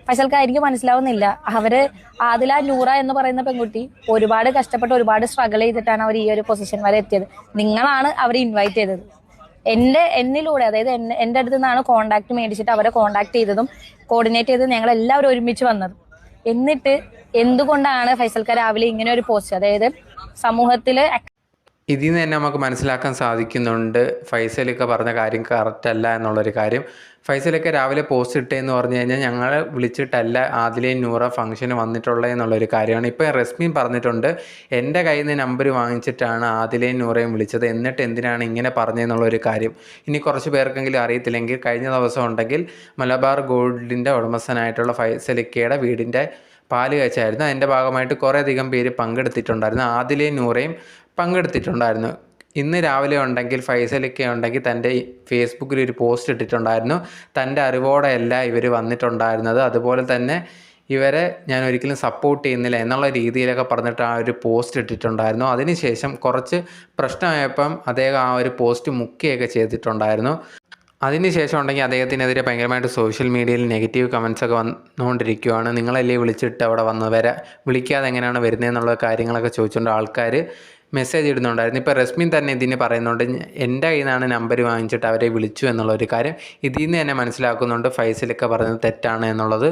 ഫൈസൽക്ക എനിക്ക് മനസ്സിലാവുന്നില്ല. അവര് ആദില നൂറ എന്ന് പറയുന്ന പെൺകുട്ടി ഒരുപാട് കഷ്ടപ്പെട്ട് ഒരുപാട് സ്ട്രഗിൾ ചെയ്തിട്ടാണ് അവർ ഈ ഒരു പൊസിഷൻ വരെ എത്തിയത്. നിങ്ങളാണ് അവരെ ഇൻവൈറ്റ് ചെയ്തത്. എന്നിലൂടെ, അതായത് എന്റെ അടുത്ത് നിന്നാണ് കോണ്ടാക്ട് മേടിച്ചിട്ട് അവരെ കോണ്ടാക്ട് ചെയ്തതും കോർഡിനേറ്റ് ചെയ്തതും ഞങ്ങൾ എല്ലാവരും ഒരുമിച്ച് വന്നത്. എന്നിട്ട് എന്തുകൊണ്ടാണ് ഫൈസൽക്ക രാവിലെ ഇങ്ങനെ ഒരു പോസ്റ്റ്, അതായത് സമൂഹത്തില് ഇതിൽ നിന്ന് തന്നെ നമുക്ക് മനസ്സിലാക്കാൻ സാധിക്കുന്നുണ്ട് ഫൈസലൊക്കെ പറഞ്ഞ കാര്യം കറക്റ്റ് അല്ല എന്നുള്ളൊരു കാര്യം. ഫൈസലൊക്കെ രാവിലെ പോസ്റ്റ് ഇട്ടേന്ന് പറഞ്ഞു കഴിഞ്ഞാൽ ഞങ്ങളെ വിളിച്ചിട്ടല്ല ആദിലയും നൂറ ഫംഗ്ഷന് വന്നിട്ടുള്ളത് എന്നുള്ളൊരു കാര്യമാണ്. ഇപ്പോൾ റസ്മീൻ പറഞ്ഞിട്ടുണ്ട് എൻ്റെ കയ്യിൽ നിന്ന് നമ്പർ വാങ്ങിച്ചിട്ടാണ് ആദിലയും നൂറയും വിളിച്ചത്, എന്നിട്ട് എന്തിനാണ് ഇങ്ങനെ പറഞ്ഞതെന്നുള്ളൊരു കാര്യം. ഇനി കുറച്ച് പേർക്കെങ്കിലും അറിയത്തില്ലെങ്കിൽ, കഴിഞ്ഞ ദിവസം ഉണ്ടെങ്കിൽ മലബാർ ഗോൾഡിൻ്റെ ഉടമസ്ഥനായിട്ടുള്ള ഫൈസലിക്കയുടെ വീടിൻ്റെ പാല് കാച്ചായിരുന്നു. അതിൻ്റെ ഭാഗമായിട്ട് കുറേയധികം പേര് പങ്കെടുത്തിട്ടുണ്ടായിരുന്നു. ആദിലയും നൂറയും പങ്കെടുത്തിട്ടുണ്ടായിരുന്നു. ഇന്ന് രാവിലെ ഉണ്ടെങ്കിൽ ഫൈസലൊക്കെ ഉണ്ടെങ്കിൽ തൻ്റെ ഫേസ്ബുക്കിൽ ഒരു പോസ്റ്റ് ഇട്ടിട്ടുണ്ടായിരുന്നു. തൻ്റെ അറിവോടെയല്ല ഇവർ വന്നിട്ടുണ്ടായിരുന്നത്, അതുപോലെ തന്നെ ഇവരെ ഞാൻ ഒരിക്കലും സപ്പോർട്ട് ചെയ്യുന്നില്ല എന്നുള്ള രീതിയിലൊക്കെ പറഞ്ഞിട്ട് ആ ഒരു പോസ്റ്റ് ഇട്ടിട്ടുണ്ടായിരുന്നു. അതിനുശേഷം കുറച്ച് പ്രശ്നമായപ്പം അദ്ദേഹം ആ ഒരു പോസ്റ്റ് മുക്കുകയൊക്കെ ചെയ്തിട്ടുണ്ടായിരുന്നു. അതിനുശേഷം ഉണ്ടെങ്കിൽ അദ്ദേഹത്തിനെതിരെ ഭയങ്കരമായിട്ട് സോഷ്യൽ മീഡിയയിൽ നെഗറ്റീവ് കമൻസൊക്കെ വന്നുകൊണ്ടിരിക്കുകയാണ്. നിങ്ങളല്ലേ വിളിച്ചിട്ട് അവിടെ വന്നവരെ വിളിക്കാതെ എങ്ങനെയാണ് വരുന്നതെന്നുള്ള കാര്യങ്ങളൊക്കെ ചോദിച്ചുകൊണ്ട് ആൾക്കാർ മെസ്സേജ് ഇടുന്നുണ്ടായിരുന്നു. ഇപ്പോൾ റസ്മിൻ തന്നെ ഇതിന് പറയുന്നുണ്ട് എൻ്റെ കയ്യിൽ നിന്നാണ് നമ്പർ വാങ്ങിച്ചിട്ട് അവരെ വിളിച്ചു എന്നുള്ളൊരു കാര്യം. ഇതിൽ നിന്ന് തന്നെ മനസ്സിലാക്കുന്നുണ്ട് ഫൈസലൊക്കെ പറയുന്നത് തെറ്റാണ് എന്നുള്ളത്.